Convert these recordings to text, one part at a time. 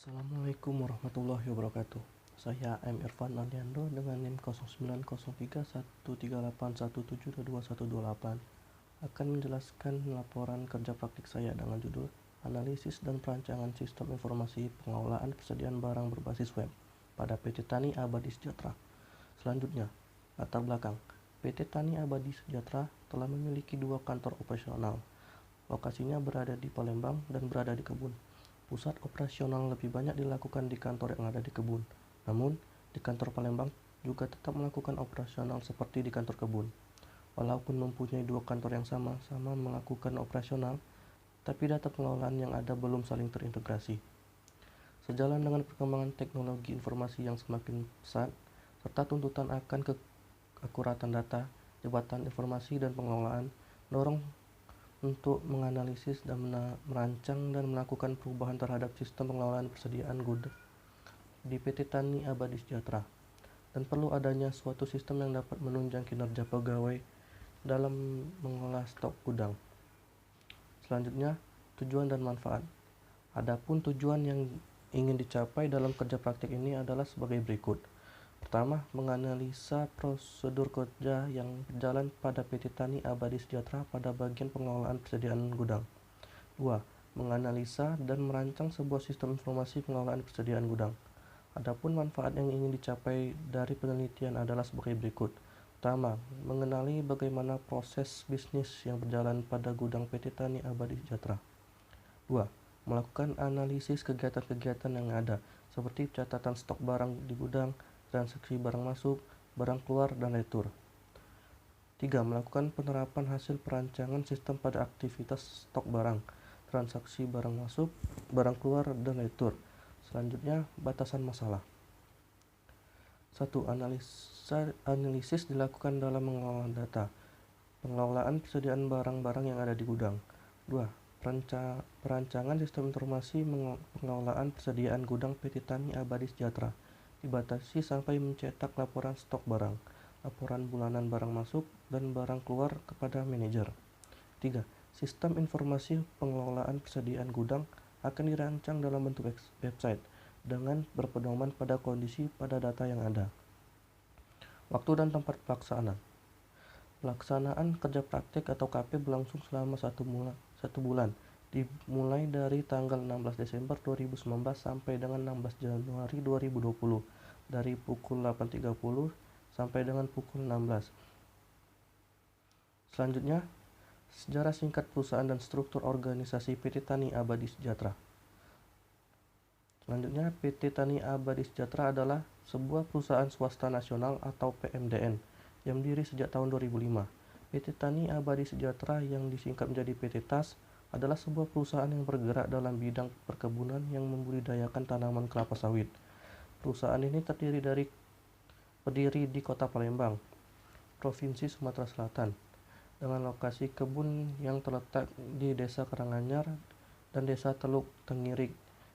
Assalamualaikum warahmatullahi wabarakatuh. Saya M. Irfan Aliando dengan NIM 0903138178222128 akan menjelaskan laporan kerja praktik saya dengan judul Analisis dan Perancangan Sistem Informasi Pengelolaan Persediaan Barang Berbasis Web pada PT Tani Abadi Sejahtera. Selanjutnya, latar belakang. PT Tani Abadi Sejahtera telah memiliki 2 kantor operasional. Lokasinya berada di Palembang dan berada di Kebun. Pusat operasional lebih banyak dilakukan di kantor yang ada di Kebun. Namun, di kantor Palembang juga tetap melakukan operasional seperti di kantor Kebun. Walaupun mempunyai 2 kantor yang sama-sama melakukan operasional, tapi data pengelolaan yang ada belum saling terintegrasi. Sejalan dengan perkembangan teknologi informasi yang semakin pesat, serta tuntutan akan keakuratan data, Jabatan Informasi dan Pengelolaan mendorong untuk menganalisis dan merancang dan melakukan perubahan terhadap sistem pengelolaan persediaan gudang di PT Tani Abadi Sejahtera, dan perlu adanya suatu sistem yang dapat menunjang kinerja pegawai dalam mengolah stok gudang. Selanjutnya, tujuan dan manfaat. Adapun tujuan yang ingin dicapai dalam kerja praktik ini adalah sebagai berikut. Pertama, menganalisa prosedur kerja yang berjalan pada PT Tani Abadi Sejahtera pada bagian pengelolaan persediaan gudang. 2. Menganalisa dan merancang sebuah sistem informasi pengelolaan persediaan gudang. Adapun manfaat yang ingin dicapai dari penelitian adalah sebagai berikut. Pertama, mengenali bagaimana proses bisnis yang berjalan pada gudang PT Tani Abadi Sejahtera. 2. Melakukan analisis kegiatan-kegiatan yang ada, seperti catatan stok barang di gudang, transaksi barang masuk, barang keluar, dan retur. 3. Melakukan penerapan hasil perancangan sistem pada aktivitas stok barang, transaksi barang masuk, barang keluar, dan retur. Selanjutnya, batasan masalah. 1. Analisis dilakukan dalam mengelola data, pengelolaan persediaan barang-barang yang ada di gudang. 2. Perancangan sistem informasi pengelolaan persediaan gudang PT Tani Abadi Sejahtera dibatasi sampai mencetak laporan stok barang, laporan bulanan barang masuk, dan barang keluar kepada manajer. 3. Sistem informasi pengelolaan persediaan gudang akan dirancang dalam bentuk website dengan berpedoman pada kondisi pada data yang ada. Waktu dan tempat pelaksanaan. Pelaksanaan kerja praktik atau KP berlangsung selama 1 bulan, dimulai dari tanggal 16 Desember 2019 sampai dengan 16 Januari 2020, dari pukul 8.30 sampai dengan pukul 16. Selanjutnya, sejarah singkat perusahaan dan struktur organisasi PT Tani Abadi Sejahtera. Selanjutnya, PT Tani Abadi Sejahtera adalah sebuah perusahaan swasta nasional atau PMDN yang berdiri sejak tahun 2005. PT Tani Abadi Sejahtera yang disingkat menjadi PT TAS adalah sebuah perusahaan yang bergerak dalam bidang perkebunan yang membudidayakan tanaman kelapa sawit. Perusahaan ini berdiri di Kota Palembang, Provinsi Sumatera Selatan, dengan lokasi kebun yang terletak di Desa Karanganyar dan Desa Teluk Tengirik,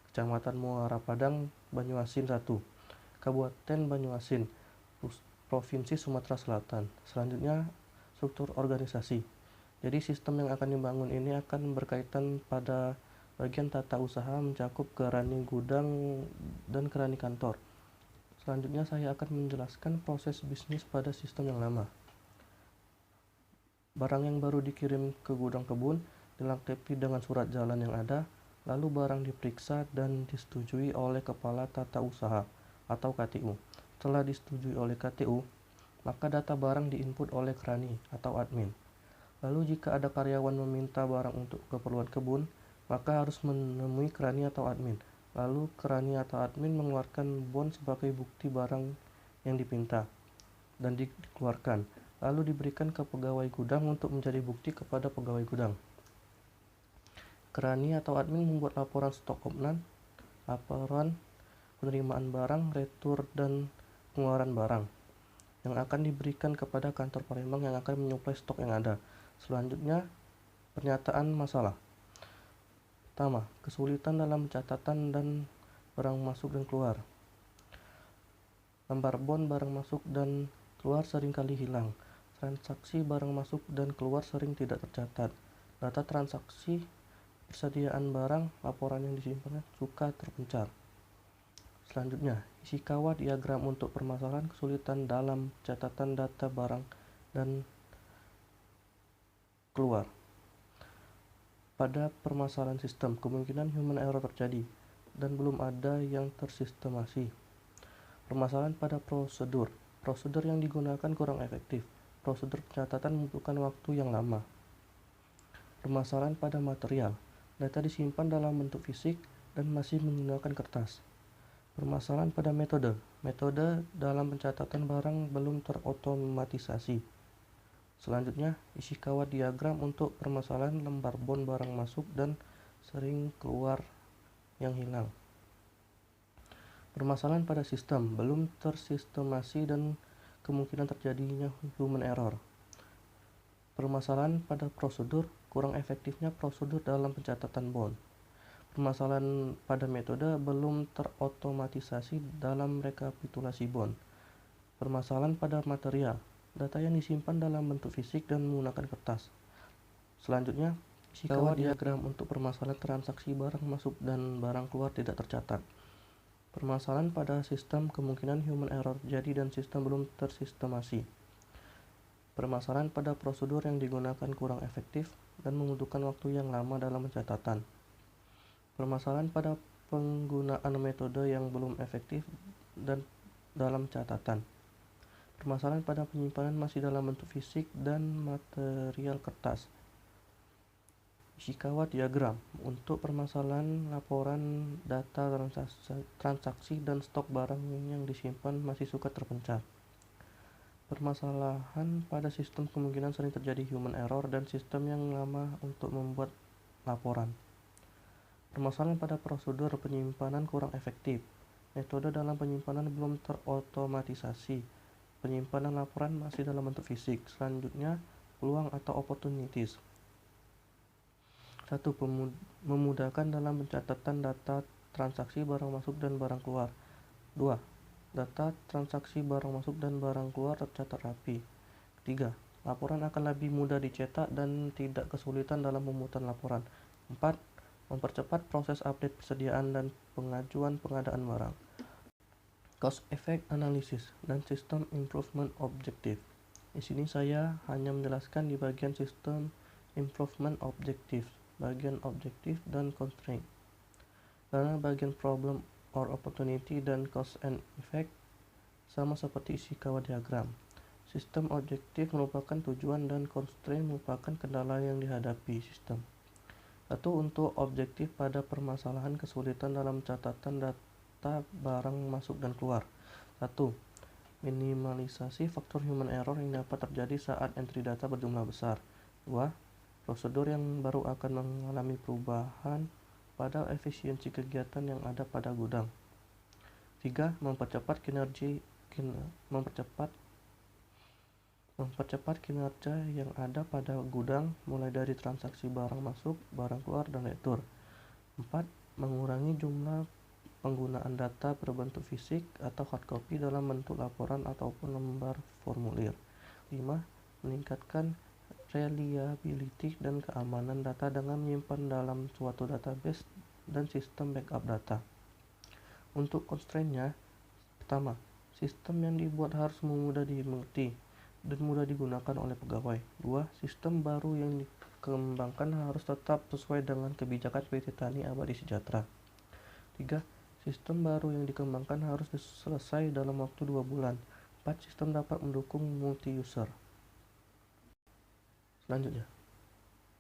Kecamatan Muara Padang, Banyuasin 1, Kabupaten Banyuasin, Provinsi Sumatera Selatan. Selanjutnya, struktur organisasi. Jadi sistem yang akan dibangun ini akan berkaitan pada bagian tata usaha mencakup kerani gudang dan kerani kantor. Selanjutnya saya akan menjelaskan proses bisnis pada sistem yang lama. Barang yang baru dikirim ke gudang kebun dilengkapi dengan surat jalan yang ada, lalu barang diperiksa dan disetujui oleh Kepala Tata Usaha atau KTU. Setelah disetujui oleh KTU, maka data barang diinput oleh kerani atau admin. Lalu jika ada karyawan meminta barang untuk keperluan kebun, maka harus menemui kerani atau admin. Lalu kerani atau admin mengeluarkan bon sebagai bukti barang yang dipinta dan dikeluarkan, lalu diberikan ke pegawai gudang untuk menjadi bukti kepada pegawai gudang. Kerani atau admin membuat laporan stok komnan, laporan penerimaan barang, retur, dan pengeluaran barang yang akan diberikan kepada kantor Palembang yang akan menyuplai stok yang ada. Selanjutnya, pernyataan masalah. Pertama, kesulitan dalam catatan dan barang masuk dan keluar. Lembar bon barang masuk dan keluar seringkali hilang. Transaksi barang masuk dan keluar sering tidak tercatat. Data transaksi persediaan barang, laporan yang disimpan suka terpencar. Selanjutnya, Ishikawa diagram untuk permasalahan kesulitan dalam catatan data barang dan keluar. Pada permasalahan sistem, kemungkinan human error terjadi dan belum ada yang tersistemasi. Permasalahan pada prosedur. Prosedur yang digunakan kurang efektif. Prosedur pencatatan membutuhkan waktu yang lama. Permasalahan pada material. Data disimpan dalam bentuk fisik dan masih menggunakan kertas. Permasalahan pada metode. Metode dalam pencatatan barang belum terotomatisasi. Selanjutnya, Ishikawa diagram untuk permasalahan lembar bond barang masuk dan sering keluar yang hilang. Permasalahan pada sistem belum tersistemasi dan kemungkinan terjadinya human error. Permasalahan pada prosedur, kurang efektifnya prosedur dalam pencatatan bond. Permasalahan pada metode belum terotomatisasi dalam rekapitulasi bond. Permasalahan pada material, data yang disimpan dalam bentuk fisik dan menggunakan kertas. Selanjutnya, Ishikawa diagram untuk permasalahan transaksi barang masuk dan barang keluar tidak tercatat. Permasalahan pada sistem, kemungkinan human error terjadi dan sistem belum tersistemasi. Permasalahan pada prosedur yang digunakan kurang efektif dan membutuhkan waktu yang lama dalam pencatatan. Permasalahan pada penggunaan metode yang belum efektif dan dalam catatan. Permasalahan pada penyimpanan masih dalam bentuk fisik dan material kertas. Ishikawa diagram untuk permasalahan laporan data transaksi dan stok barang yang disimpan masih suka terpencar. Permasalahan pada sistem, kemungkinan sering terjadi human error dan sistem yang lama untuk membuat laporan. Permasalahan pada prosedur penyimpanan kurang efektif. Metode dalam penyimpanan belum terotomatisasi. Penyimpanan laporan masih dalam bentuk fisik. Selanjutnya, peluang atau opportunities. 1. Memudahkan dalam pencatatan data transaksi barang masuk dan barang keluar. 2. Data transaksi barang masuk dan barang keluar tercatat rapi. 3. Laporan akan lebih mudah dicetak dan tidak kesulitan dalam pemungutan laporan. 4. Mempercepat proses update persediaan dan pengajuan pengadaan barang. Cost Effect Analysis dan System Improvement Objective. Di sini saya hanya menjelaskan di bagian System Improvement Objective, bagian objektif dan constraint. Karena bagian problem or opportunity dan cause and effect sama seperti Ishikawa diagram. Sistem objektif merupakan tujuan dan constraint merupakan kendala yang dihadapi sistem. 1. Untuk objektif pada permasalahan kesulitan dalam catatan data barang masuk dan keluar. 1. Minimalisasi faktor human error yang dapat terjadi saat entry data berjumlah besar. 2. Prosedur yang baru akan mengalami perubahan pada efisiensi kegiatan yang ada pada gudang. 3. Mempercepat kinerja yang ada pada gudang mulai dari transaksi barang masuk, barang keluar, dan retur. 4. Mengurangi jumlah penggunaan data berbentuk fisik atau hard copy dalam bentuk laporan ataupun lembar formulir. 5. Meningkatkan reliability dan keamanan data dengan menyimpan dalam suatu database dan sistem backup data. Untuk constraint-nya, pertama, sistem yang dibuat harus mudah dimengerti dan mudah digunakan oleh pegawai. 2. Sistem baru yang dikembangkan harus tetap sesuai dengan kebijakan PT Tani Abadi Sejahtera. 3. Sistem baru yang dikembangkan harus selesai dalam waktu 2 bulan. 4. Sistem dapat mendukung multi-user. Selanjutnya,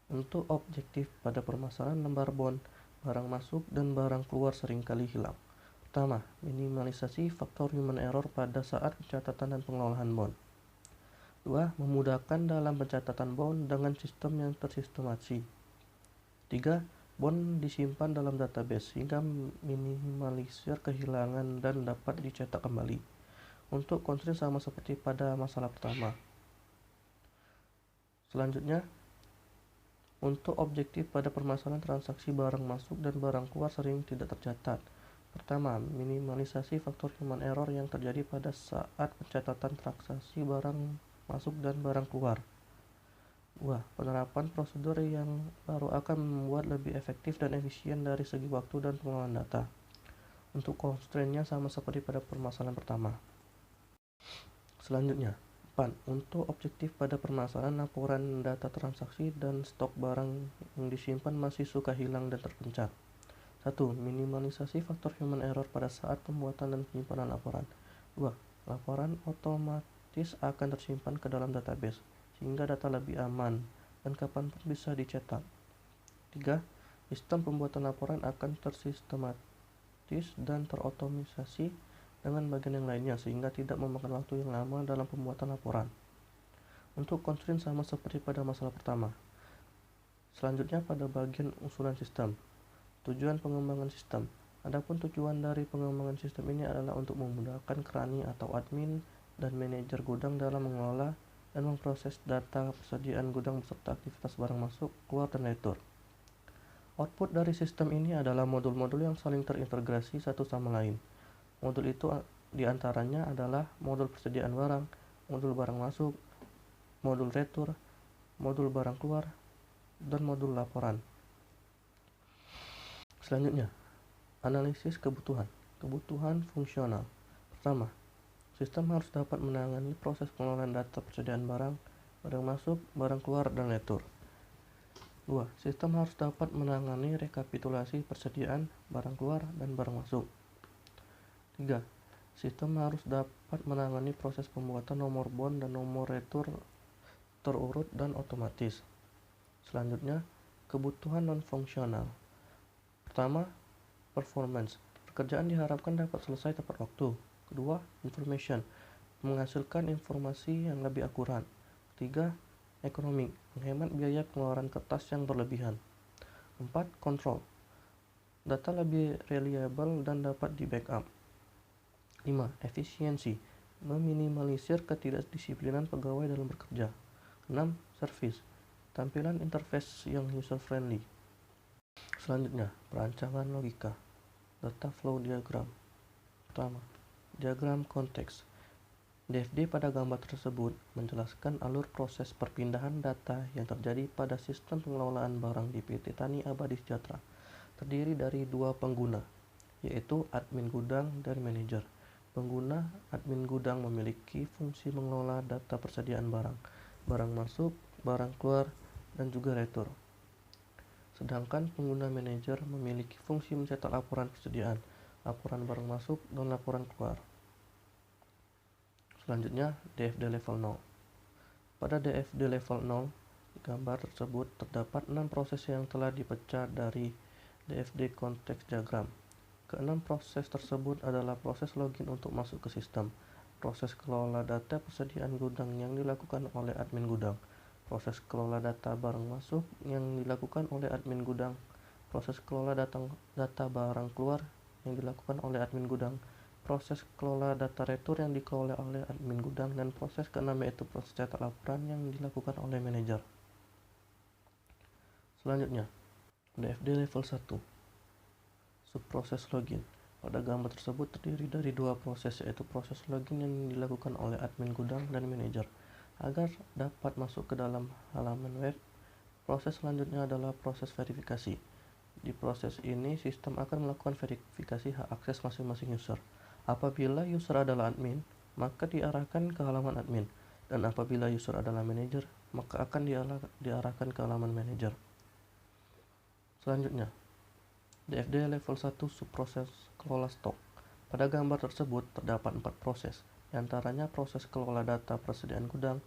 untuk objektif pada permasalahan lembar bond, barang masuk dan barang keluar seringkali hilang. Pertama, minimalisasi faktor human error pada saat pencatatan dan pengelolaan bond. 2. Memudahkan dalam pencatatan bond dengan sistem yang tersistemasi. 3. Bond disimpan dalam database sehingga minimalisir kehilangan dan dapat dicetak kembali. Untuk constraint sama seperti pada masalah pertama. Selanjutnya, untuk objektif pada permasalahan transaksi barang masuk dan barang keluar sering tidak tercatat. Pertama, minimalisasi faktor human error yang terjadi pada saat pencatatan transaksi barang masuk dan barang keluar. 2. Penerapan prosedur yang baru akan membuat lebih efektif dan efisien dari segi waktu dan pengelolaan data. Untuk constraint-nya sama seperti pada permasalahan pertama. Selanjutnya, 4. Untuk objektif pada permasalahan laporan data transaksi dan stok barang yang disimpan masih suka hilang dan terpencar. 1. Minimalisasi faktor human error pada saat pembuatan dan penyimpanan laporan. 2. Laporan otomatis akan tersimpan ke dalam database, sehingga data lebih aman dan kapanpun bisa dicetak. 3. Sistem pembuatan laporan akan tersistematis dan terotomisasi dengan bagian yang lainnya, sehingga tidak memakan waktu yang lama dalam pembuatan laporan. Untuk constraint sama seperti pada masalah pertama. Selanjutnya pada bagian usulan sistem. Tujuan pengembangan sistem. Adapun tujuan dari pengembangan sistem ini adalah untuk memudahkan krani atau admin dan manajer gudang dalam mengelola dan memproses data persediaan gudang beserta aktivitas barang masuk, keluar, dan retur. Output dari sistem ini adalah modul-modul yang saling terintegrasi satu sama lain. Modul itu diantaranya adalah modul persediaan barang, modul barang masuk, modul retur, modul barang keluar, dan modul laporan. Selanjutnya, analisis kebutuhan. Kebutuhan fungsional. Pertama, sistem harus dapat menangani proses pengelolaan data persediaan barang, barang masuk, barang keluar, dan retur. 2. Sistem harus dapat menangani rekapitulasi persediaan, barang keluar, dan barang masuk. 3. Sistem harus dapat menangani proses pembuatan nomor bond dan nomor retur terurut dan otomatis. Selanjutnya, kebutuhan non-fungsional. Pertama, performance. Pekerjaan diharapkan dapat selesai tepat waktu. Kedua, information. Menghasilkan informasi yang lebih akurat. Ketiga, economic. Menghemat biaya pengeluaran kertas yang berlebihan. 4. Control. Data lebih reliable dan dapat di-backup. 5. Efisiensi. Meminimalisir ketidakdisiplinan pegawai dalam bekerja. 6. Service. Tampilan interface yang user-friendly. Selanjutnya, perancangan logika. Data flow diagram. Pertama, diagram konteks. DFD pada gambar tersebut menjelaskan alur proses perpindahan data yang terjadi pada sistem pengelolaan barang di PT Tani Abadi Sejahtera. Terdiri dari dua pengguna, yaitu admin gudang dan manajer. Pengguna admin gudang memiliki fungsi mengelola data persediaan barang, barang masuk, barang keluar, dan juga retur. Sedangkan pengguna manajer memiliki fungsi mencetak laporan persediaan, laporan barang masuk, dan laporan keluar. Selanjutnya, DFD level 0. Pada DFD level 0, di gambar tersebut terdapat 6 proses yang telah dipecah dari DFD konteks diagram. Keenam proses tersebut adalah proses login untuk masuk ke sistem, proses kelola data persediaan gudang yang dilakukan oleh admin gudang, proses kelola data barang masuk yang dilakukan oleh admin gudang, proses kelola data barang keluar yang dilakukan oleh admin gudang, proses kelola data retur yang dikelola oleh admin gudang, dan proses keenam yaitu proses cetak laporan yang dilakukan oleh manajer. Selanjutnya, DFD level 1. Subproses login. Pada gambar tersebut terdiri dari dua proses, yaitu proses login yang dilakukan oleh admin gudang dan manajer. Agar dapat masuk ke dalam halaman web, proses selanjutnya adalah proses verifikasi. Di proses ini, sistem akan melakukan verifikasi hak akses masing-masing user. Apabila user adalah admin, maka diarahkan ke halaman admin, dan apabila user adalah manajer, maka akan diarahkan ke halaman manajer. Selanjutnya, DFD level 1 subproses kelola stok. Pada gambar tersebut terdapat 4 proses, diantaranya proses kelola data persediaan gudang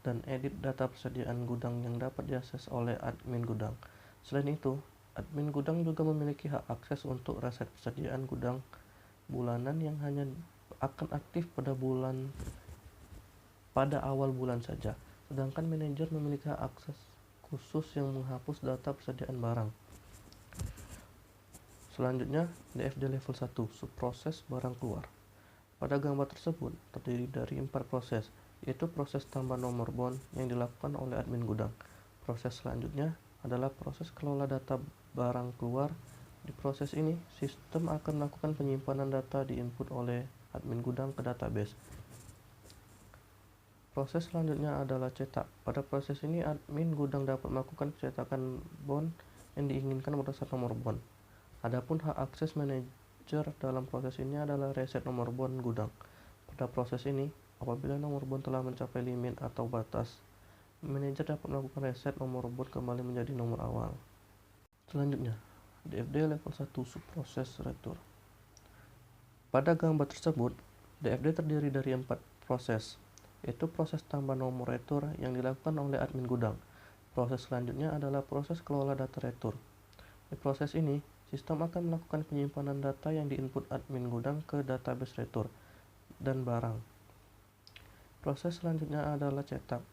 dan edit data persediaan gudang yang dapat diakses oleh admin gudang. Selain itu, admin gudang juga memiliki hak akses untuk reset persediaan gudang bulanan yang hanya akan aktif pada awal bulan saja, sedangkan manajer memiliki hak akses khusus yang menghapus data persediaan barang. Selanjutnya, DFD level 1, subproses barang keluar. Pada gambar tersebut terdiri dari 4 proses, yaitu proses tambah nomor bond yang dilakukan oleh admin gudang. Proses selanjutnya adalah proses kelola data barang keluar. Di proses ini, sistem akan melakukan penyimpanan data diinput oleh admin gudang ke database. Proses selanjutnya adalah cetak. Pada proses ini, admin gudang dapat melakukan pencetakan bond yang diinginkan berdasarkan nomor bond. Adapun hak akses manajer dalam proses ini adalah reset nomor bond gudang. Pada proses ini, apabila nomor bond telah mencapai limit atau batas, manajer dapat melakukan reset nomor bond kembali menjadi nomor awal. Selanjutnya, DFD level 1 subproses retur. Pada gambar tersebut, DFD terdiri dari 4 proses, yaitu proses tambah nomor retur yang dilakukan oleh admin gudang. Proses selanjutnya adalah proses kelola data retur. Di proses ini, sistem akan melakukan penyimpanan data yang diinput admin gudang ke database retur dan barang. Proses selanjutnya adalah cetak.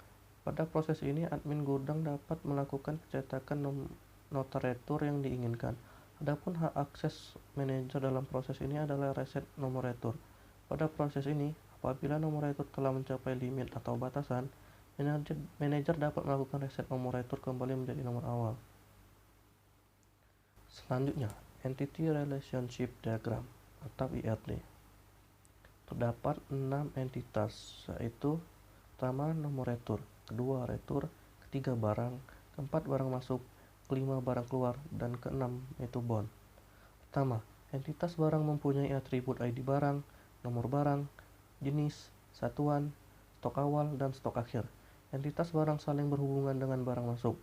Pada proses ini, admin gudang dapat melakukan pencetakan nota retur yang diinginkan. Adapun hak akses manajer dalam proses ini adalah reset nomor retur. Pada proses ini, apabila nomor retur telah mencapai limit atau batasan, manajer dapat melakukan reset nomor retur kembali menjadi nomor awal. Selanjutnya, Entity Relationship Diagram atau IRD. Terdapat 6 entitas, yaitu pertama nomor retur, kedua retur, ketiga barang, keempat barang masuk, kelima barang keluar, dan keenam yaitu bond. Pertama, entitas barang mempunyai atribut ID barang, nomor barang, jenis, satuan, stok awal, dan stok akhir. Entitas barang saling berhubungan dengan barang masuk.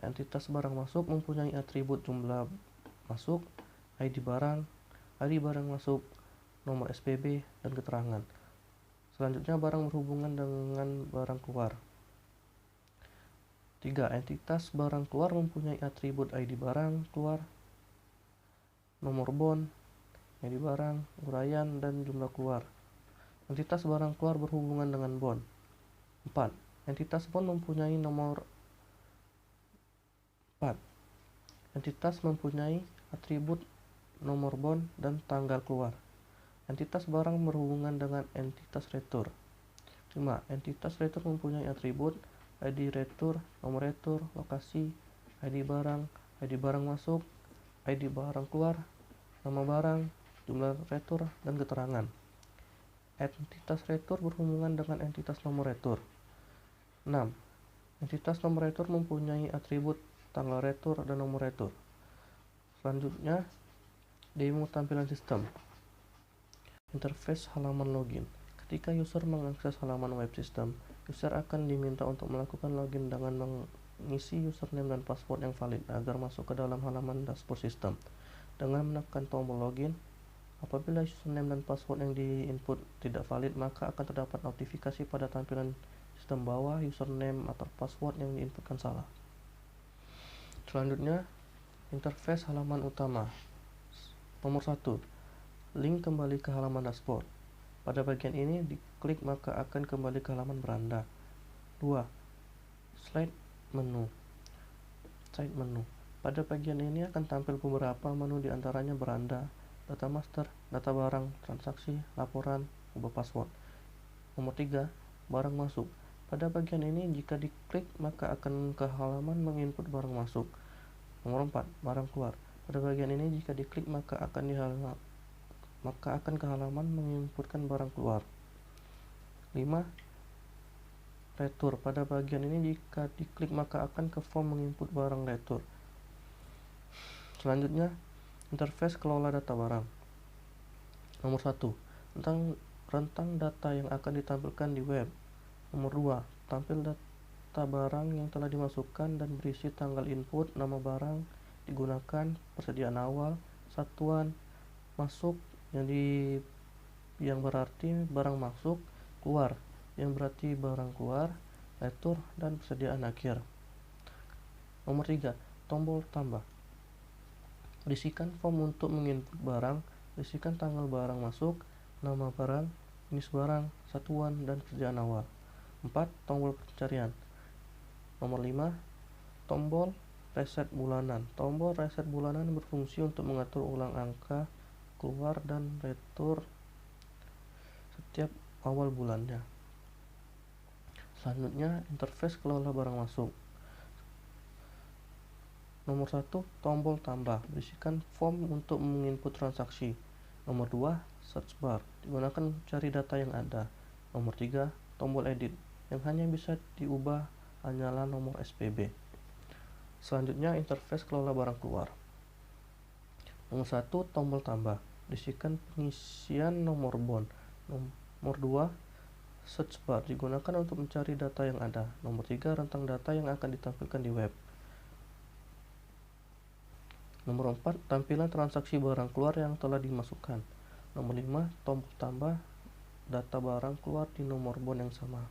Entitas barang masuk mempunyai atribut jumlah masuk, ID barang masuk, nomor SPB, dan keterangan. Selanjutnya barang berhubungan dengan barang keluar. 3. Entitas barang keluar mempunyai atribut ID barang keluar, nomor bond, ID barang, uraian, dan jumlah keluar. Entitas barang keluar berhubungan dengan bond. 4. Entitas bond mempunyai nomor 4. Entitas mempunyai atribut nomor bond dan tanggal keluar. Entitas barang berhubungan dengan entitas retur. 5. Entitas retur mempunyai atribut ID retur, nomor retur, lokasi, ID barang masuk, ID barang keluar, nama barang, jumlah retur, dan keterangan. Entitas retur berhubungan dengan entitas nomor retur. 6. Entitas nomor retur mempunyai atribut tanggal retur dan nomor retur. Selanjutnya, demo tampilan sistem. Interface halaman login. Ketika user mengakses halaman web system, user akan diminta untuk melakukan login dengan mengisi username dan password yang valid agar masuk ke dalam halaman dashboard sistem. Dengan menekan tombol login, apabila username dan password yang diinput tidak valid, maka akan terdapat notifikasi pada tampilan sistem bahwa username atau password yang diinputkan salah. Selanjutnya, interface halaman utama. Nomor 1. Link kembali ke halaman dashboard. Pada bagian ini diklik maka akan kembali ke halaman beranda. 2. Side menu. Pada bagian ini akan tampil beberapa menu, diantaranya beranda, data master, data barang, transaksi, laporan, ubah password. Nomor 3. Barang masuk. Pada bagian ini jika diklik maka akan ke halaman menginput barang masuk. Nomor 4. Barang keluar. Pada bagian ini jika diklik maka akan ke halaman menginputkan barang keluar. 5. Retur. Pada bagian ini jika diklik maka akan ke form menginput barang retur. Selanjutnya, interface kelola data barang. Nomor 1. Rentang data yang akan ditampilkan di web. Nomor 2. Tampil data barang yang telah dimasukkan dan berisi tanggal input, nama barang digunakan, persediaan awal, satuan, masuk yang berarti barang masuk, keluar yang berarti barang keluar, retur, dan persediaan akhir. Nomor 3. Tombol tambah. Berisikan form untuk menginput barang, berisikan tanggal barang masuk, nama barang, jenis barang, satuan, dan persediaan awal. 4. Tombol pencarian. Nomor 5. Tombol reset bulanan. Tombol reset bulanan berfungsi untuk mengatur ulang angka keluar dan retur setiap awal bulannya. Selanjutnya, interface kelola barang masuk. Nomor 1. Tombol tambah. Berisikan form untuk menginput transaksi. Nomor 2. Search bar. Digunakan mencari data yang ada. Nomor 3. Tombol edit. Yang hanya bisa diubah hanyalah nomor SPB. Selanjutnya, interface kelola barang keluar. Nomor 1. Tombol tambah. berisikan pengisian nomor bon. Nomor 2, search bar digunakan untuk mencari data yang ada. Nomor 3, rentang data yang akan ditampilkan di web. Nomor 4, tampilan transaksi barang keluar yang telah dimasukkan. Nomor 5, tombol tambah data barang keluar di nomor bon yang sama.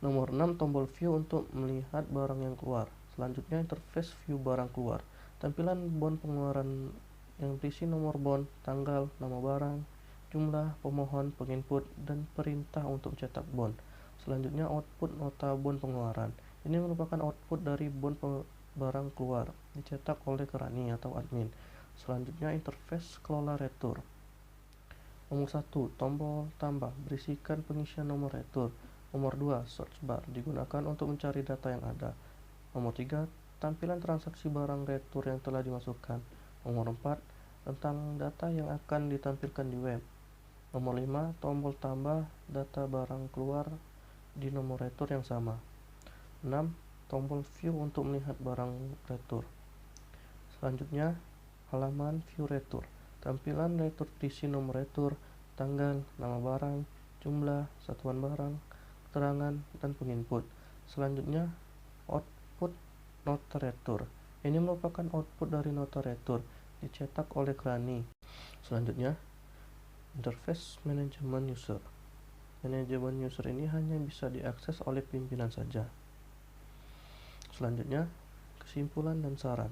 Nomor 6, tombol view untuk melihat barang yang keluar. Selanjutnya, interface view barang keluar. Tampilan bon pengeluaran yang berisi nomor bon, tanggal, nama barang, jumlah, pemohon, penginput, dan perintah untuk cetak bon. Selanjutnya, output nota bon pengeluaran. Ini merupakan output dari bon barang keluar, dicetak oleh kerani atau admin. Selanjutnya, interface kelola retur. Nomor 1, tombol tambah berisikan pengisian nomor retur. Nomor 2, search bar digunakan untuk mencari data yang ada. Nomor 3, tampilan transaksi barang retur yang telah dimasukkan. Nomor 4, tentang data yang akan ditampilkan di web. Nomor 5, tombol tambah data barang keluar di nomor retur yang sama. 6, tombol view untuk melihat barang retur. Selanjutnya, halaman view retur. Tampilan retur berisi nomor retur, tanggal, nama barang, jumlah, satuan barang, keterangan, dan penginput. Selanjutnya, output nota retur. Ini merupakan output dari nota retur, dicetak oleh kerani. Selanjutnya, interface manajemen user. Manajemen user ini hanya bisa diakses oleh pimpinan saja. Selanjutnya, kesimpulan dan saran.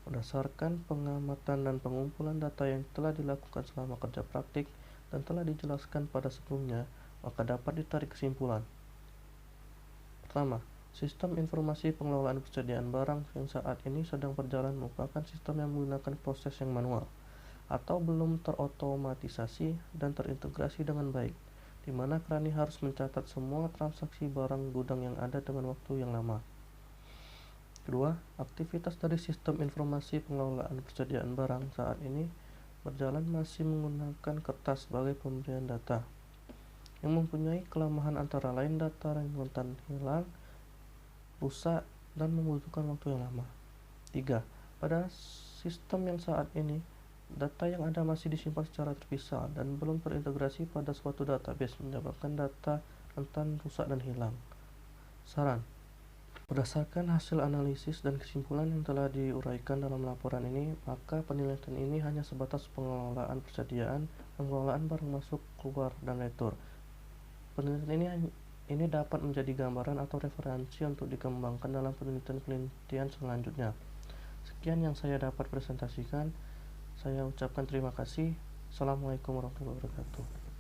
Berdasarkan pengamatan dan pengumpulan data yang telah dilakukan selama kerja praktik dan telah dijelaskan pada sebelumnya, maka dapat ditarik kesimpulan. Pertama, sistem informasi pengelolaan persediaan barang yang saat ini sedang berjalan merupakan sistem yang menggunakan proses yang manual atau belum terotomatisasi dan terintegrasi dengan baik, di mana kerani harus mencatat semua transaksi barang gudang yang ada dengan waktu yang lama. Kedua, aktivitas dari sistem informasi pengelolaan persediaan barang saat ini berjalan masih menggunakan kertas sebagai pemberian data, yang mempunyai kelemahan antara lain data yang rentan hilang, rusak, dan membutuhkan waktu yang lama. 3. Pada sistem yang saat ini, data yang ada masih disimpan secara terpisah dan belum terintegrasi pada suatu database, menyebabkan data rentan rusak dan hilang. Saran: berdasarkan hasil analisis dan kesimpulan yang telah diuraikan dalam laporan ini, maka penelitian ini hanya sebatas pengelolaan persediaan, pengelolaan barang masuk, keluar, dan retur. Penelitian ini dapat menjadi gambaran atau referensi untuk dikembangkan dalam penelitian selanjutnya. Sekian yang saya dapat presentasikan. Saya ucapkan terima kasih. Assalamualaikum warahmatullahi wabarakatuh.